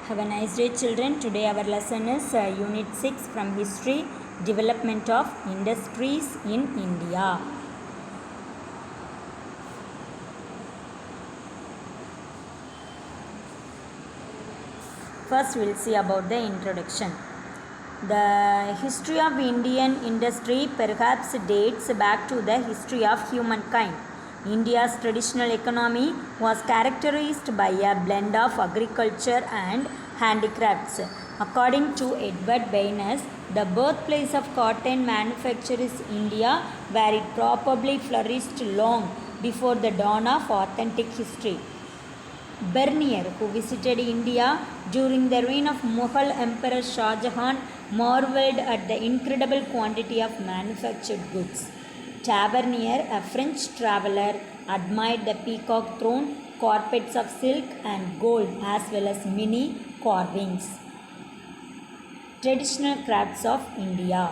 Have a nice day, children. Today our lesson is Unit 6 from History, Development of Industries in India. First, we'll see about the introduction. The history of Indian industry perhaps dates back to the history of humankind. India's traditional economy was characterized by a blend of agriculture and handicrafts. According to Edward Baynes, the birthplace of cotton manufacture is India, where it probably flourished long before the dawn of authentic history. Bernier, who visited India during the reign of Mughal Emperor Shah Jahan, marveled at the incredible quantity of manufactured goods. Tavernier, a French traveler, admired the peacock throne, carpets of silk and gold, as well as many carvings. Traditional crafts of India.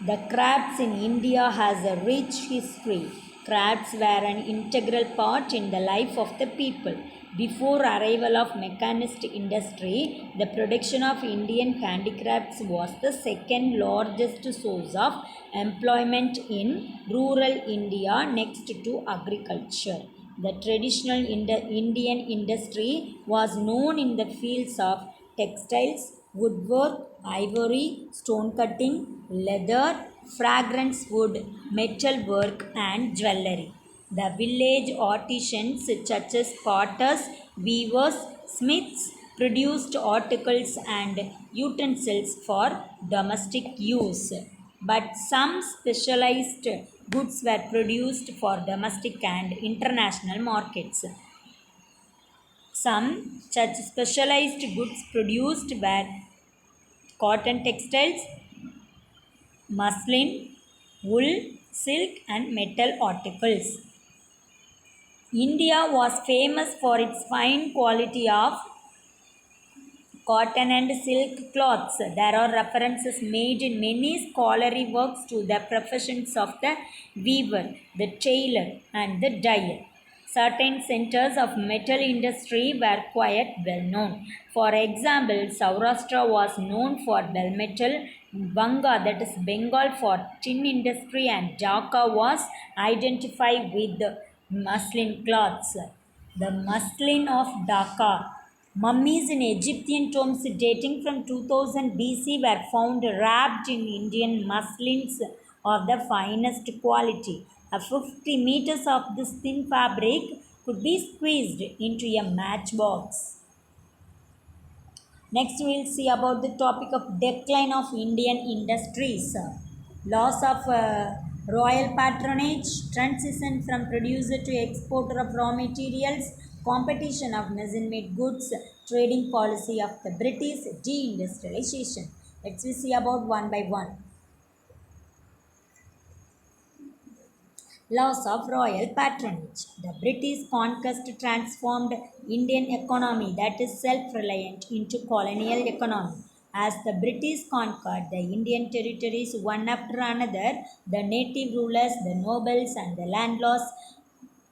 The crafts in India has a rich history. Crafts were an integral part in the life of the people. Before arrival of mechanized industry, the production of Indian handicrafts was the second largest source of employment in rural India next to agriculture. The traditional Indian industry was known in the fields of textiles, woodwork, ivory, stone cutting, leather, fragrance wood, metal work, and jewelry. The village artisans such as potters, weavers, smiths produced articles and utensils for domestic use. But some specialized goods were produced for domestic and international markets. Some such specialized goods produced were cotton textiles, muslin, wool, silk, and metal articles. India was famous for its fine quality of cotton and silk cloths. There are references made in many scholarly works to the professions of the weaver, the tailor, and the dyer. Certain centers of metal industry were quite well known. For example, Saurashtra was known for bell metal, Banga, that is Bengal, for tin industry, and Dhaka was identified with the muslin cloths. The muslin of Dhaka. Mummies in Egyptian tombs dating from 2000 BC were found wrapped in Indian muslins of the finest quality. 50 meters of this thin fabric could be squeezed into a matchbox. Next, we will see about the topic of decline of Indian industries. Loss of royal patronage, transition from producer to exporter of raw materials, competition of machine-made goods, trading policy of the British, deindustrialization. Let's see about one by one. Loss of royal patronage. The British conquest transformed Indian economy, that is self-reliant, into colonial economy. As the British conquered the Indian territories one after another, the native rulers, the nobles, and the landlords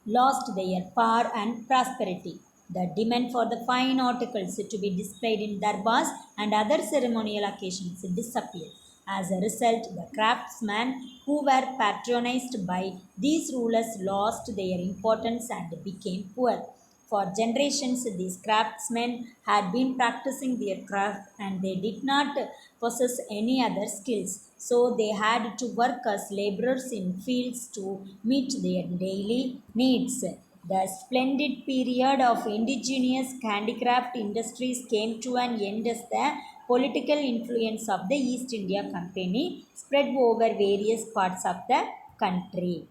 lost their power and prosperity. The demand for the fine articles to be displayed in darbars and other ceremonial occasions disappeared. As a result, the craftsmen who were patronized by these rulers lost their importance and became poor. For generations, these craftsmen had been practicing their craft and they did not possess any other skills. So they had to work as laborers in fields to meet their daily needs. The splendid period of indigenous handicraft industries came to an end as the political influence of the East India Company spread over various parts of the country.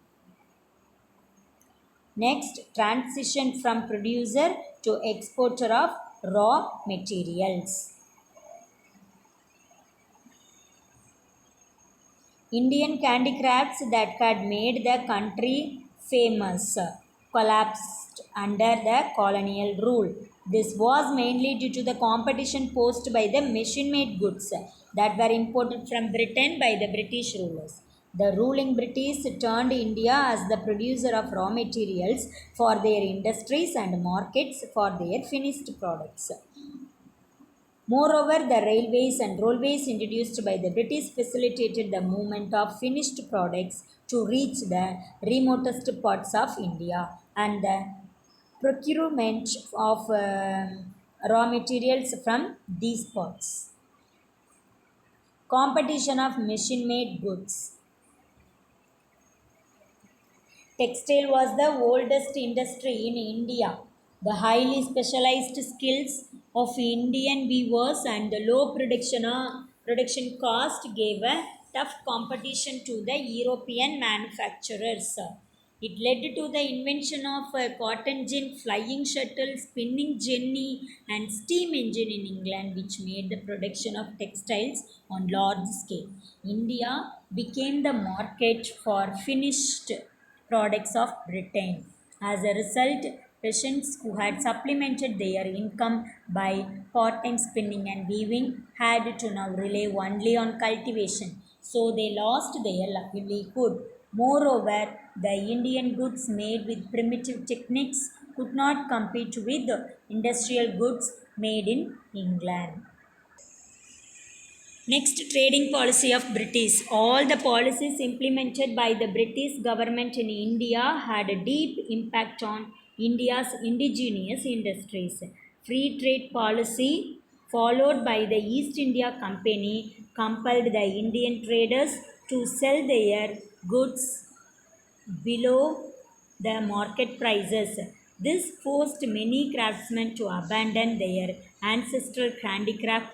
Next, transition from producer to exporter of raw materials. Indian handicrafts that had made the country famous collapsed under the colonial rule. This was mainly due to the competition posed by the machine-made goods that were imported from Britain by the British rulers. The ruling British turned India as the producer of raw materials for their industries and markets for their finished products. Moreover, the railways and roadways introduced by the British facilitated the movement of finished products to reach the remotest parts of India, and the procurement of raw materials from these ports. Competition of machine made goods. Textile was the oldest industry in India. The highly specialized skills of Indian weavers and the low production cost gave a tough competition to the European manufacturers. It led to the invention of a cotton gin, flying shuttle, spinning jenny, and steam engine in England, which made the production of textiles on large scale. India became the market for finished products of Britain. As a result, peasants who had supplemented their income by part time spinning and weaving had to now rely only on cultivation, so they lost their livelihood. Moreover, the Indian goods made with primitive techniques could not compete with industrial goods made in England. Next, trading policy of British. All the policies implemented by the British government in India had a deep impact on India's indigenous industries. Free trade policy followed by the East India Company compelled the Indian traders to sell their goods below the market prices. This forced many craftsmen to abandon their ancestral handicraft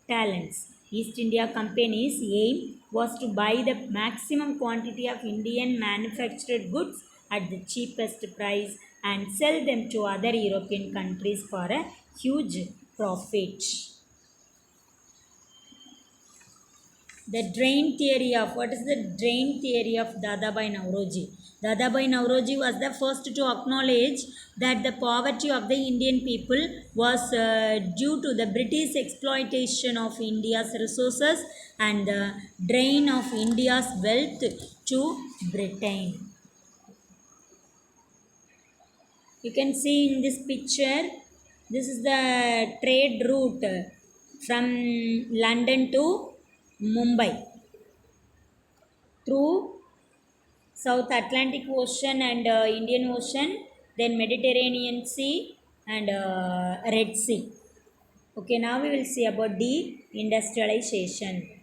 talents. East India Company's aim was to buy the maximum quantity of Indian manufactured goods at the cheapest price and sell them to other European countries for a huge profit. The drain theory of what is the drain theory of Dadabhai Nauroji? Dadabhai Nauroji was the first to acknowledge that the poverty of the Indian people was due to the British exploitation of India's resources and the drain of India's wealth to Britain. You can see in this picture, this is the trade route from London to Mumbai through South Atlantic Ocean and Indian Ocean, then Mediterranean Sea and Red Sea. Okay, now we will see about deindustrialization.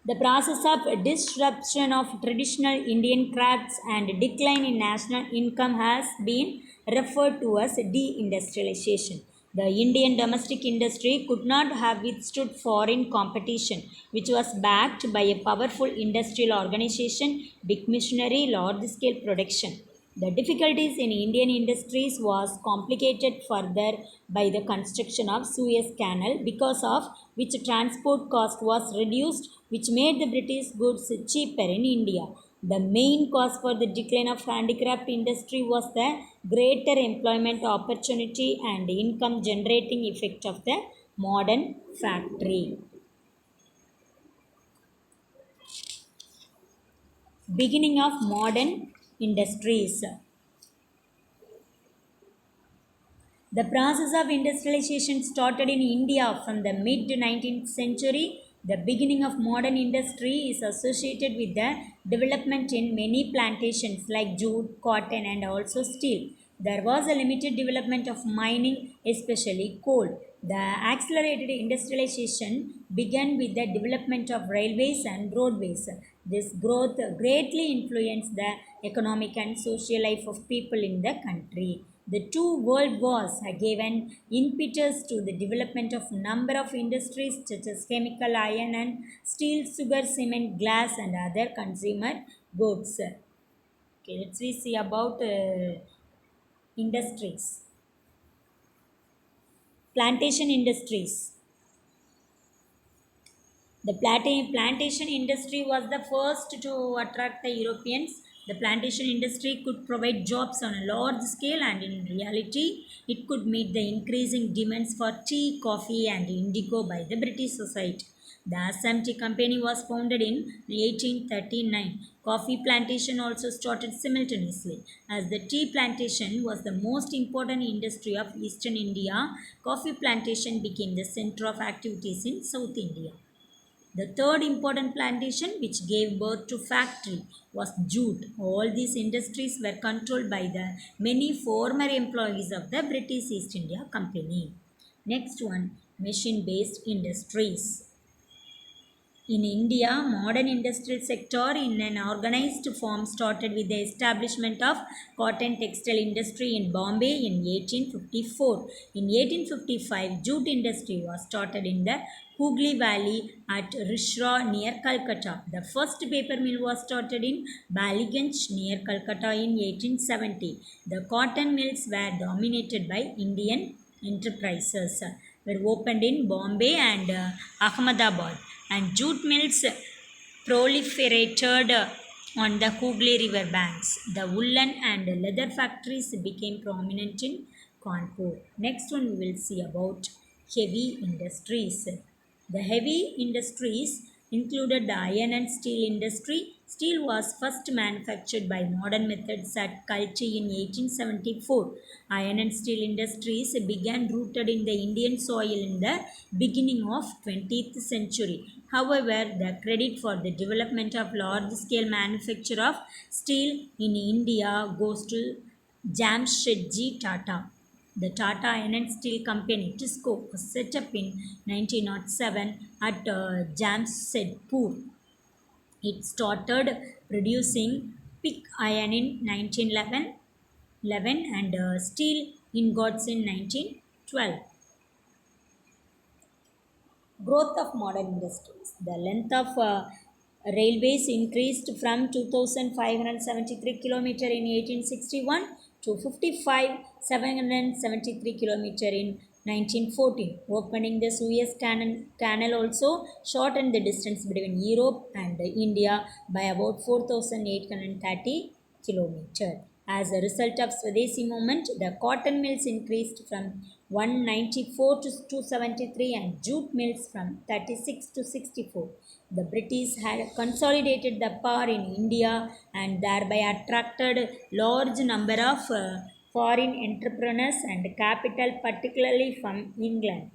The process of disruption of traditional Indian crafts and decline in national income has been referred to as deindustrialization. The Indian domestic industry could not have withstood foreign competition, which was backed by a powerful industrial organization, big machinery, large scale production. The difficulties in Indian industries was complicated further by the construction of Suez Canal, because of which transport cost was reduced, which made the British goods cheaper in India. The main cause for the decline of handicraft industry was the greater employment opportunity and income generating effect of the modern factory. Beginning of modern industries. The process of industrialization started in India from the mid 19th century. The beginning of modern industry is associated with the development in many plantations like jute, cotton, and also steel. There was a limited development of mining, especially coal. The accelerated industrialization began with the development of railways and roadways. This growth greatly influenced the economic and social life of people in the country. The two world wars have given impetus to the development of number of industries such as chemical, iron and steel, sugar, cement, glass and other consumer goods. Okay, let's see about industries. Plantation industries. The plantation industry was the first to attract the Europeans. The plantation industry could provide jobs on a large scale, and in reality, it could meet the increasing demands for tea, coffee, and indigo by the British society. The Assam Tea Company was founded in 1839. Coffee plantation also started simultaneously. As the tea plantation was the most important industry of eastern India, coffee plantation became the center of activities in South India. The third important plantation which gave birth to factory was jute. All these industries were controlled by the many former employees of the British East India Company. Next one, machine-based industries. In India, modern industrial sector in an organized form started with the establishment of cotton textile industry in Bombay in 1854. In 1855, jute industry was started in the Hooghly Valley at Rishra near Calcutta. The first paper mill was started in Ballygunge near Calcutta in 1870. The cotton mills were dominated by Indian enterprises, were opened in Bombay and Ahmedabad, and jute mills proliferated on the Hooghly River banks. The woolen and leather factories became prominent in Kanpur. Next one we will see about heavy industries. The heavy industries included the iron and steel industry. Steel was first manufactured by modern methods at Kalchi in 1874. Iron and steel industries began rooted in the Indian soil in the beginning of 20th century. However, the credit for the development of large-scale manufacture of steel in India goes to Jamshedji Tata. The Tata Iron and Steel Company, TISCO, was set up in 1907 at Jamshedpur. It started producing pig iron in 1911 and steel ingots in 1912. Growth of modern industries. The length of railways increased from 2,573 km in 1861 to 55,773 km in 1914. Opening the Suez Canal also shortened the distance between Europe and India by about 4,830 km. As a result of Swadeshi movement, the cotton mills increased from 194 to 273 and jute mills from 36 to 64. The British had consolidated the power in India and thereby attracted large number of foreign entrepreneurs and capital, particularly from England.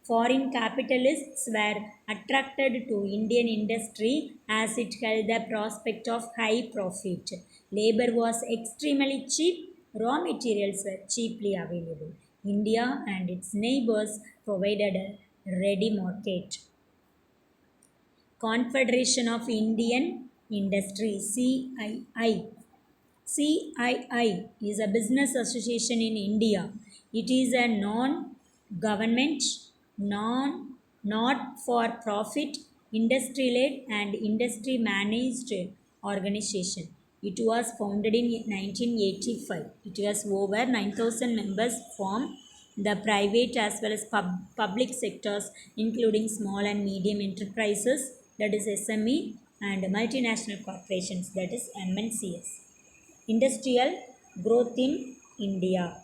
Foreign capitalists were attracted to Indian industry as it held the prospect of high profit. Labor was extremely cheap, raw materials were cheaply available. India and its neighbors provided a ready market. Confederation of Indian Industry CII. CII is a business association in India. It is a non-government, not-for-profit, industry-led and industry-managed organization. It was founded in 1985. It has over 9,000 members from the private as well as public sectors, including small and medium enterprises, that is SME, and multinational corporations, that is MNCs. Industrial growth in India.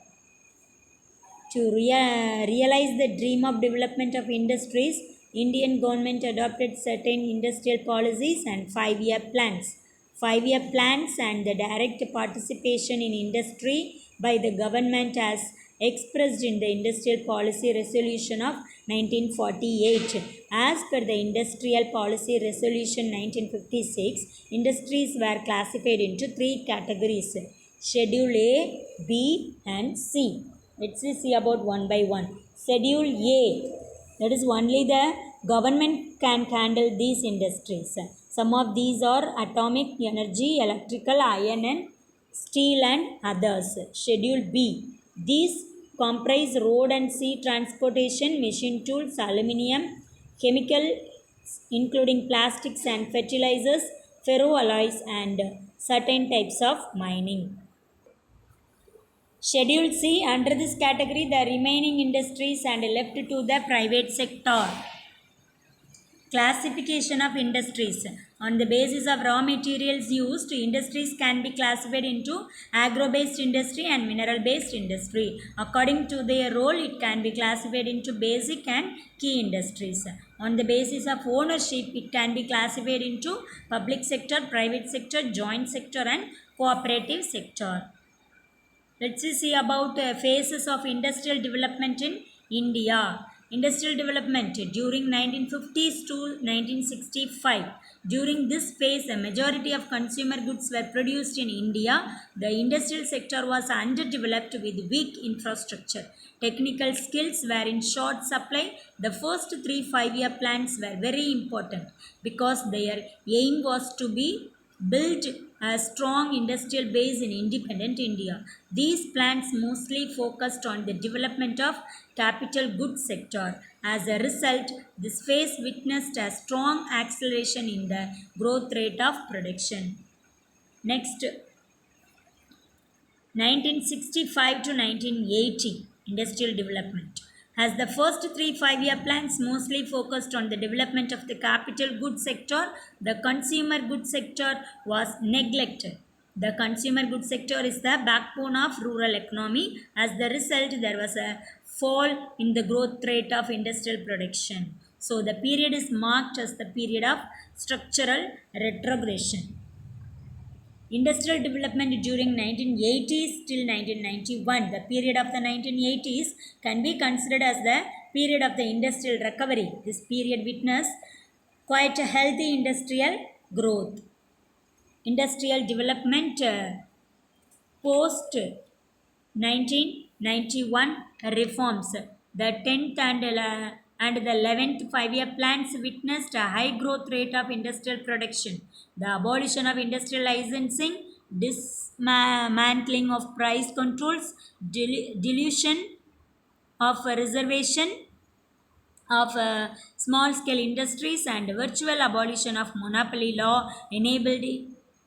To realize the dream of development of industries, Indian government adopted certain industrial policies and 5-year plans. 5-year plans and the direct participation in industry by the government as expressed in the Industrial Policy Resolution of 1948. As per the Industrial Policy Resolution 1956, industries were classified into 3 categories: Schedule A, B, and C. Let's see about one by one. Schedule A, that is only the government can handle these industries. Some of these are atomic energy, electrical, iron and steel and others. Schedule B, these comprise road and sea transportation, machine tools, aluminium, chemical including plastics and fertilizers, ferroalloys and certain types of mining. Schedule C, under this category, the remaining industries and left to the private sector. Classification of industries. On the basis of raw materials used, industries can be classified into agro-based industry and mineral-based industry. According to their role, it can be classified into basic and key industries. On the basis of ownership, it can be classified into public sector, private sector, joint sector and cooperative sector. Let's see about phases of industrial development in India. Industrial development during 1950s to 1965. During this phase, a majority of consumer goods were produced in India. The industrial sector was underdeveloped with weak infrastructure. Technical skills were in short supply. The first 3 5-year plans were very important because their aim was to be build a strong industrial base in independent India. These plans mostly focused on the development of capital goods sector. As a result, this phase witnessed a strong acceleration in the growth rate of production. Next, 1965 to 1980 industrial development. As the first 3 5-year plans mostly focused on the development of the capital goods sector, the consumer goods sector was neglected. The consumer goods sector is the backbone of rural economy. As the result, there was a fall in the growth rate of industrial production. So the period is marked as the period of structural retrogression. Industrial development during 1980s till 1991. The period of the 1980s can be considered as the period of the industrial recovery. This period witnessed quite a healthy industrial growth. Industrial development post 1991 reforms. The 10th and the 11th 5-year plans witnessed a high growth rate of industrial production. The abolition of industrial licensing, dismantling of price controls, dilution of reservation of small scale industries and virtual abolition of monopoly law enabled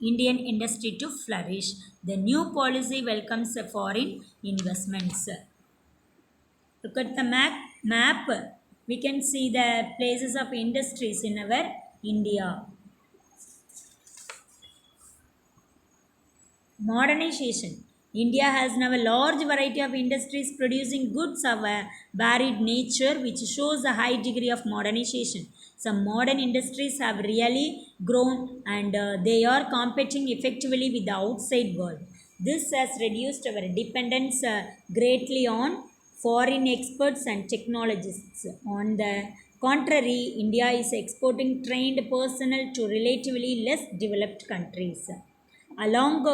Indian industry to flourish. The new policy welcomes foreign investments. Look at the map. We can see the places of industries in our India. Modernization. India has now a large variety of industries producing goods of a varied nature, which shows a high degree of modernization. Some modern industries have really grown and they are competing effectively with the outside world. This has reduced our dependence greatly on foreign experts and technologists. On the contrary, India is exporting trained personnel to relatively less developed countries. Along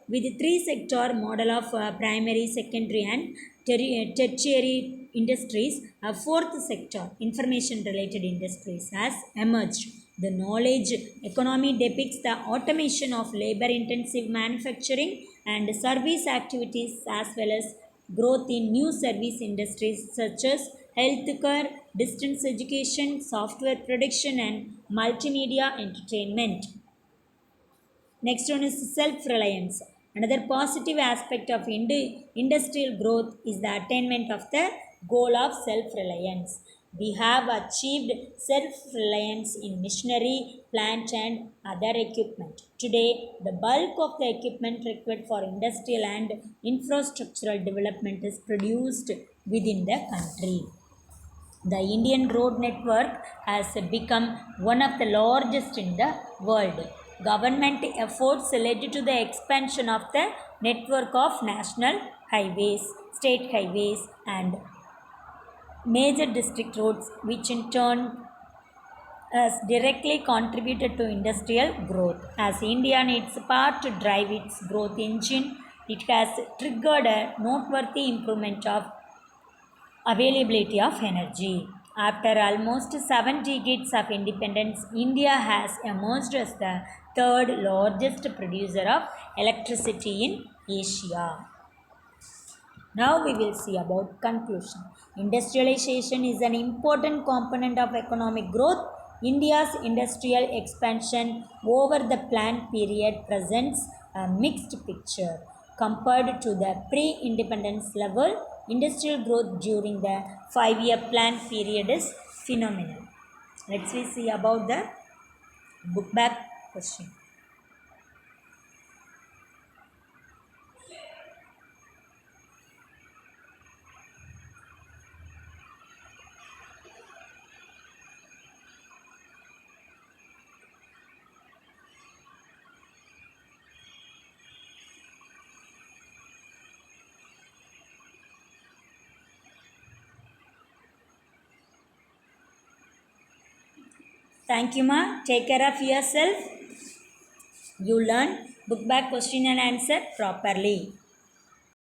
with the three-sector model of primary, secondary and tertiary industries, a fourth sector, information-related industries, has emerged. The knowledge economy depicts the automation of labor-intensive manufacturing and service activities as well as growth in new service industries such as healthcare, distance education, software production and multimedia entertainment. Next one is self-reliance. Another positive aspect of industrial growth is the attainment of the goal of self-reliance. We have achieved self-reliance in machinery, plant and other equipment. Today, the bulk of the equipment required for industrial and infrastructural development is produced within the country. The Indian road network has become one of the largest in the world. Government efforts led to the expansion of the network of national highways, state highways, and major district roads, which in turn has directly contributed to industrial growth. As India needs power to drive its growth engine, it has triggered a noteworthy improvement of availability of energy. After almost 7 decades of independence, India has emerged as the third largest producer of electricity in Asia. Now we will see about conclusion. Industrialization is an important component of economic growth. India's industrial expansion over the planned period presents a mixed picture. Compared to the pre-independence level, industrial growth during the 5-year planned period is phenomenal. Let's we see about the book back question. Thank you, ma. Take care of yourself. You learn book back question and answer properly.